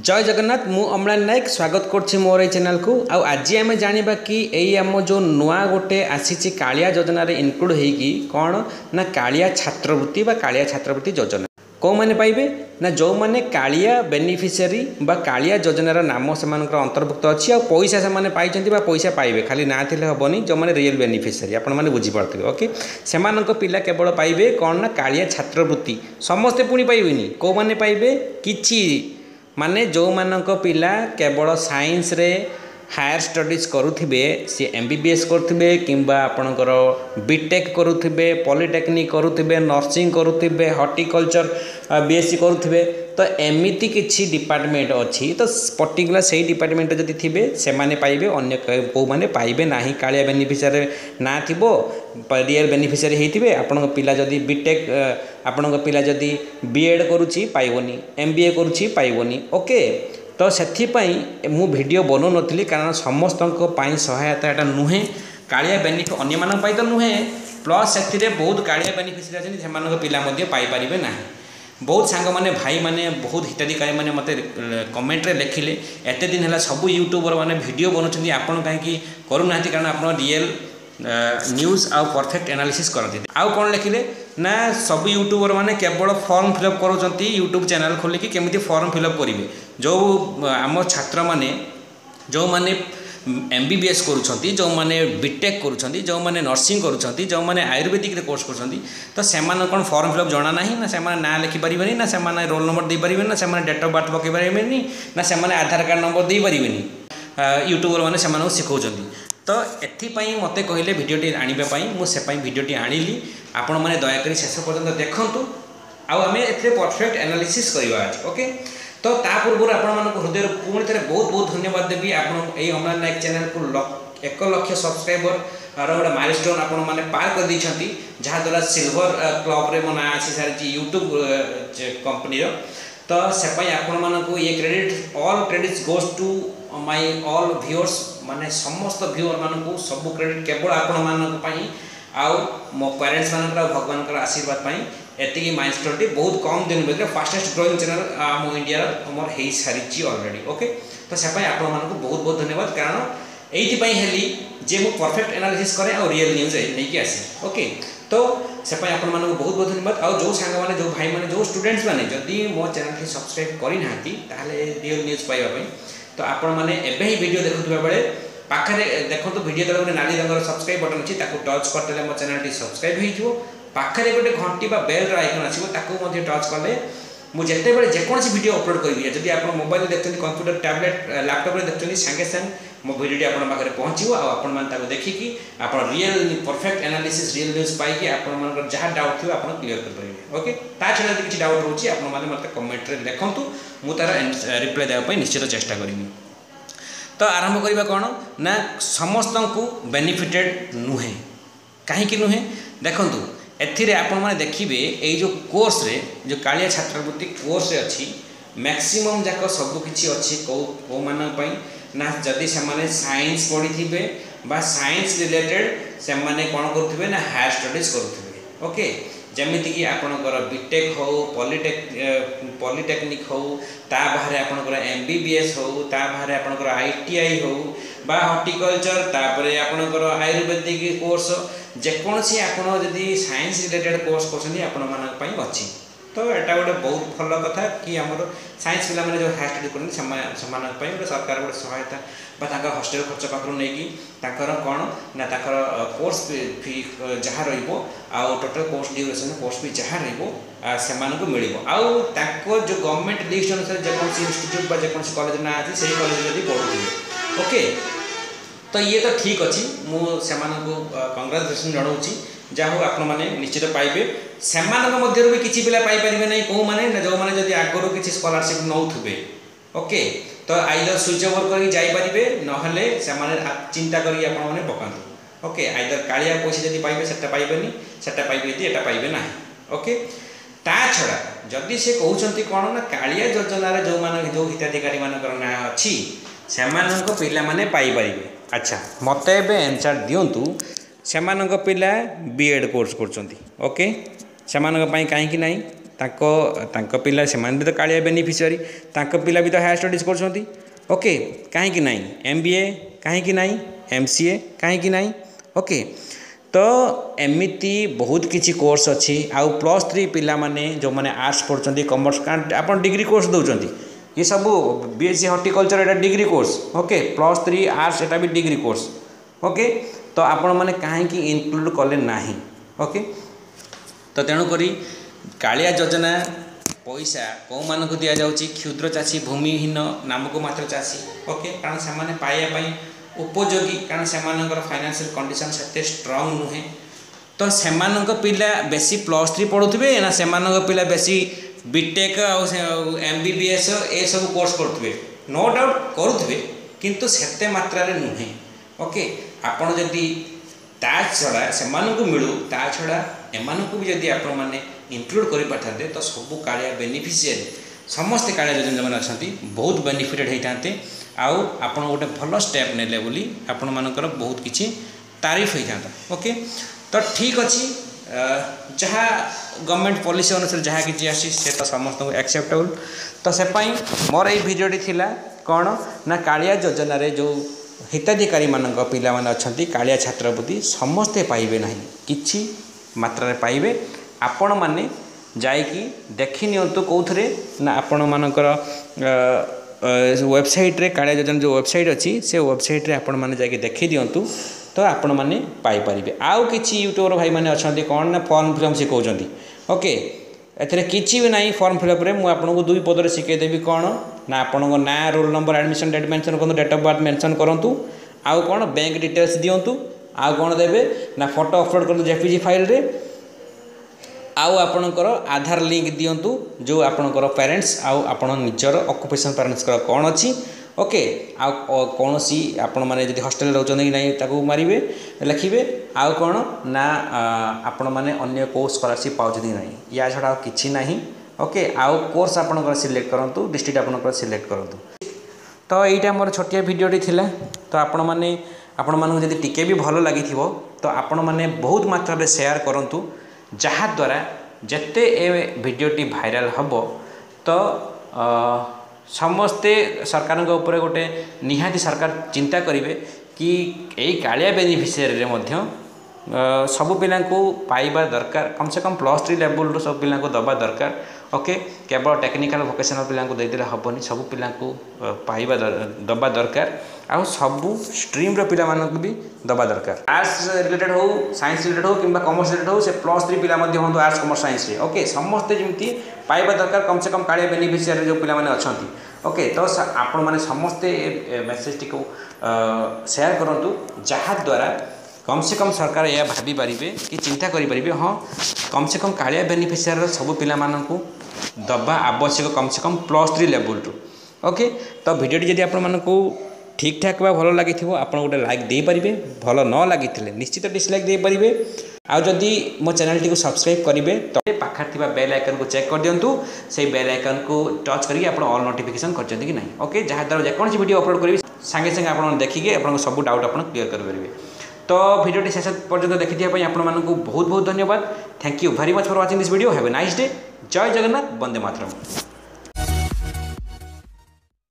जय जगन्नाथ मु अम्लान नायक स्वागत करछि मोर ए चैनल को आज आम जाना कि यही आम जो नुआ गोटे आसी कालिया योजन इनक्लूड होगी कौन ना कालिया छात्रवृत्ति बा कालिया छात्रवृत्ति योजना कौ मैंने पाइबे ना जो मैंने कालिया बेनिफिशियरी बा कालिया योजनार नाम से अंतर्भुक्त अच्छी आ पैसा से पाई पैसा पाइबे खाली ना थे हेनी जो मैंने रियल बेनिफिशियरी आपण मैंने बुझीपे ओके से पिला केवल पाइबे कौन ना कालिया छात्रवृत्ति समस्ते पुणी पाइबेनि कौ मैंने पाइबे किछि माने जो मानक पिला केवल साइंस रे हायर स्टडीज करुथिबे सी एमबीबीएस करुथिबे किंबा आपणकर बीटेक करुथिबे पॉलिटेक्निक करुथिबे नर्सिंग करुथिबे हॉर्टिकल्चर बीएससी करुथिबे तो एमिति किछि डिपार्टमेंट अच्छी तो पर्टिकुलर से डिपार्टमेंट जदि थिबे से माने पाइबे अन्य को माने पाइबे नाही कालिया बेनिफिशियरी ना थिबो रियल बेनिफिशियरी हेतिबे आपन पिला जदि बीटेक आपन पिला जदि बीएड करूची पाइबोनी एमबीए करूची पाइबोनी ओके तो सेथिपाई मु वीडियो बनो नथली कारण समस्त सहायता एटा नुहे कालिया बेनिफिट अन्य मान तो नुहे प्लस से बहुत कालिया बेनिफिशियरी अच्छे से पिला पाई पारिबे ना बहुत सांग माने भाई माने बहुत हिताधिकारी माने मते कमेंट रे लिखिले एते दिन है सब यूट्यूबर माने वीडियो बनाउछन्ती आपण काहे करूना कारण आपण रियल न्यूज आ परफेक्ट एनालिसिस करती आउ कौन लिखिले ना सब यूट्यूबर माने केवल फॉर्म फिलअप करूछन्ती यूट्यूब चैनल खोलिकी केमिति फॉर्म फिलअप करिवे जो आम छात्र माने जो माने एमबीबीएस करूछन्ती जो माने बीटेक करूछन्ती जो माने नर्सिंग करूछन्ती जो माने आयुर्वेदिक रे कोर्स करूछन्ती तो सेमान कोन फॉर्म फिलअप जणा नाही ना सेमान ना लिखि परिबेनी ना सेमान रोल नंबर दे परिबेनी ना सेमान डेट ऑफ बर्थ पकई परिबेनी ना सेमान आधार कार्ड नंबर दे परिबेनी यूट्यूबर माने सेमान सिखौछन्ती तो एथिपाई मते कहले वीडियोटी आनिबा पई मु से पई वीडियोटी आनिली आपण माने दया करी शेष पर्यंत देखंतु आ हमें एथे परफेक्ट एनालिसिस करबा आज ओके तो ता पूर्व आपण मानको हृदय पुणी थे बहुत बहुत धन्यवाद देवी आपण एई अम्लान नायक चैनल को 1 लाख सब्सक्राइबर गोटे माइलस्टोन आपण माने पार कर दी जहाँ द्वारा सिल्वर क्लब रे मना आसी सारी यूट्यूब कंपनी तो से आपण मानको ये credit all credits goes to my all viewers माने समस्त व्यूअर मानकु सब क्रेडिट केवल आपण मानक पई आउ मो पेरेंट्स मानकर भगवान आशीर्वाद पई एतिकी माइलस्टोन टी बहुत कम दिन भितर फास्टेस्ट ग्रोइंग चैनल मो इंडिया हमर हे सारी ऑलरेडी ओके तो से आपण मानक बहुत बहुत धन्यवाद कारण एइति पई हेली जे मो परफेक्ट एनालिसिस करे और रियल न्यूज नै कि आसी ओके तो से आपण मानक बहुत बहुत धन्यवाद और जो सांग माने जो भाई माने जो स्टूडेंट्स माने जदी मो चैनल के सब्सक्राइब करि नाहंती ताले रियल न्यूज पाइबा पई तो आपण माने एबे ही वीडियो देखुथबा बेले पाखरे देखो वीडियो तले गोटे नाली रंगर सब्सक्राइब बटन अछि ताको टच करले मो चैनल टी सब्सक्राइब हो जिवो पाखरे गोटे घंटी बा बेल रा आइकन आसीबो ताको मध्ये टच करले मु जेते बेले जे कोनसी वीडियो अपलोड करबी जदी आपण मोबाइल देखछनी कंप्यूटर टैबलेट लैपटॉप रे देखछनी संगे संग मो वीडियो टी आपण पाखरे पहुंचीबो आ आपण मान ताको देखिकी आपण real perfect analysis real news पाई कि आपण मान जहा डाउट थियो आपण क्लियर कर परिबे ओके ता छडा यदि किछि डाउट होची आपण माने मते कमेंट रे लिखंतु मु तार रिप्लाई देबा पई निश्चित चेष्टा करिमि तो आरंभ करबा कोन ना समस्त को बेनिफिटेड नुहे कहीं नुहे देखंतु एथिरे आपण माने देखिबे ए जो कोर्स रे जो कालिया छात्रवृत्ति कोर्स रे अछि मैक्सिमम जाक सब किछि अछि को मान पई ना जदी से माने साइंस पढी थिबे बा साइंस रिलेटेड से माने कोन करथिबे ना हायर स्टडीज करथिबे ओके जमिति कि आपणकर बीटेक हो पॉलिटेक्निक हो ता बाहर आपणकर एमबीबीएस हो ता बाहर आपणकर आईटीआई हो बा हॉर्टिकल्चर तापरे आपणकर आयुर्वेदिक कोर्स जेकोसी आपण जदि साइंस रिलेटेड कोर्स करछनी आपण मानक पई अछि तो एटा गोटे बहुत भल कथा कि हमर साइंस पिला माने जो हायर स्टडी करनी समान पई गोटे सरकार गोटे सहायता बा ताका हॉस्टल खर्च पाखरु नै कि ताकर कोन ना ताकर कोर्स फी जहा रहिबो आ total course duration course fee जहा रहिबो से मानको मिलिबो आ ताको जो गवर्नमेंट लिस्ट अनुसार जे कोन इंस्टीट्यूट बा जे कोन कॉलेज ना अछि सेही कॉलेज जदी पढुथिबे ओके तो ये तो ठीक अछि मु से मानको कांग्रेचुलेशन जणाउछि जहाँ आपण मैंने निश्चित पाइबे से भी किसी पिला पाई परिबे नहीं को माने जो माने जदी आगरो किसी स्कॉलरशिप नौथुबे ओके तो आइदर स्विच ओवर करी जाई परिबे नहले से माने चिंता करी आपण माने पकांतु ओके आइदर कालिया पैसा जदी पाइबे सेटा पाइबेनी सेटा पाइबे यदि एटा पाइबे ना ओके ता छड़ा जदी से कहउचंती कोन ना कालिया योजना रे जो माने जो हिताधिकारी मानकर ना अछि सेमानक पिला माने पाई परिबे अच्छा मते बे आंसर दियंतु सेमानक पिला बीएड कोर्स करछंती ओके सेमानक पई काहे कि नाही पिला से भी तो कालिया बेनिफिशियरी पिला भी तो हायर स्टडीज कर ओके कहीं ना MBA कहीं ना MCA कहीं ना ओके तो एमती बहुत किसी कोर्स अच्छी आउ +3 पिला माने जो माने आर्ट्स पढ़ुं कॉमर्स आप डिग्री कोर्स दौरान ये सब BSc हॉर्टिकल्चर एटा डिग्री कोर्स ओके +3 आर्ट्स एटा भी डिग्री कोर्स ओके तो आपण मैंने कहीं इनक्लूड कले ना ओके तो तेणुक कालिया योजना पैसा कौ मानक दि जाऊँगी क्षुद्र चाषी भूमिहीन नामक मात्र चाषी ओके कारण से पाइबापी उपयोगी कारण से फाइनेंशियल कंडीशन से स्ट्रांग नुहे तो से पिला बेसी +3 पढ़ुवे ना से पिला बेसी बीटेक MBBS ए सब कोर्स करुवे नो डाउट करुवे किंतु सेते मात्रा नुहे ओके आपण जदि ता छड़ा से मिलू ता छड़ा एमानकु भी जदि आपण माने इंक्लूड करि पाथाते तो सब कालिया बेनिफिशियरी समस्त कालिया योजना जो अच्छा बहुत बेनिफिटेड होते आउ आपण गोटे भल स्टेप नेले बोली आपण मानकर बहुत किसी तारीफ होता ओके तो ठीक अच्छी जहाँ गवर्नमेंट पॉलिसी अनुसार जहाँ कि आसी से तो समस्त एक्सेप्टेबल तो से मोर ये भिडियोटी थिला कौन ना कालिया योजना रे जो हिताधिकारी मानक पिला माने अछंती कालिया छात्रवृत्ति समस्ते पाइबे नहीं किछि मात्रा रे पाइबे आपण माने जाइकी देखि नियंतु कौथरे ना आपण मानकर वेबसाइट रे कालिया योजना जो वेबसाइट अच्छी से वेबसाइट रे आपण माने जाइकी देखि दियंतु तो आपण माने पाई परिबे आउ किछि यूट्यूबर भाई माने अछंती कोन ना फॉर्म फिलअप सिखौचंती ओके एथरे किछि भी नहीं फॉर्म फिलअप रे मु आपनको 2 पदरे सिखे देबी कोन ना आपनको ना roll number admission date mention करंतु डेट ऑफ बर्थ मेंशन करंतु आउ कोन बैंक डिटेल्स दियंतु आउ कोन देबे ना फोटो अपलोड करंतु JPG फाइल रे आउ आपणकर आधार लिंक दियंतु जो आपणकर पेरेंट्स आउ आपण निजर ऑक्युपेशन पेरेंट्स कौन अच्छी ओके आउ कौन सी आपण माने जदि हॉस्टल रहउछन कि नहीं ताकू मारिबे लिखिबे आउ कौन ना आपण माने अन्य को स्कॉलरशिप पाउछ कि नहीं या छडा किछि नहीं ओके आउ कोर्स आपणकर सिलेक्ट करंतु डिस्ट्रिक्ट आपणकर सिलेक्ट करंतु तो एटा मोर छोटिया वीडियोटी थिला तो आपण माने जदि टिके भी भलो लागिथिबो तो आपण माने बहुत मात्रा रे शेयर करंतु जहाँ द्वारा जिते ए भिडियोटी भाइराल हम तो समस्ते सरकार ऊपर गोटे निहाती सरकार चिंता करेंगे कि यही कालिया बेनिफिशियरी मध्य सबु पिला पाइबा दरकार कम से कम +3 लेवल सब पिला दबा दरकार ओके केवल टेक्निकल वोकेशनल पिला देदेले हेनी सबु पिला पाइबा दबा दरकार आउ सबू स्ट्रीम पिला मानक भी दबा दरकार आर्ट्स रिलेटेड हो साइंस रिलेटेड हो कि कॉमर्स रिलेटेड हो से +3 पिला मध्य हो आर्ट्स कॉमर्स साइंस रे ओके समस्ते जमी पाइबा दरकार कम से कम कालिया बेनिफिशियरी जो पिला माने अछंती ओके तो आपण माने समस्ते मेसेज टी को शेयर करंतु जहाँ द्वारा कम से कम सरकार यह भाभी पारे कि चिंता करें हाँ कम से कम कालिया बेनिफिशियरी सब पिला मानकु दबा आवश्यक कम से कम +3 लेवल टू ओके तो वीडियोटी जदि आपको ठीक ठाक बा भल लगी आप गोटे लाइक दे पारे भल न लगी निश्चित डिसलाइक दे पारे आउ जदि मो चैनल टी को सब्सक्राइब करेंगे तो पाखर थिबा बेल आइकन को चेक कर दिंतु से बेल आइकन को टच करके आप ऑल नोटिफिकेशन कर कि नहीं ओके जहाँ द्वारा जेकोसी वीडियो अपलोड करी सांगे सांगे आप देखिए आप सब डाउट आप क्लीयर करेंगे तो वीडियोटी शेष पर्यंत देखी आपको बहुत बहुत धन्यवाद thank you very much for watching this video have a nice day जय जगन्नाथ वंदे मातरम।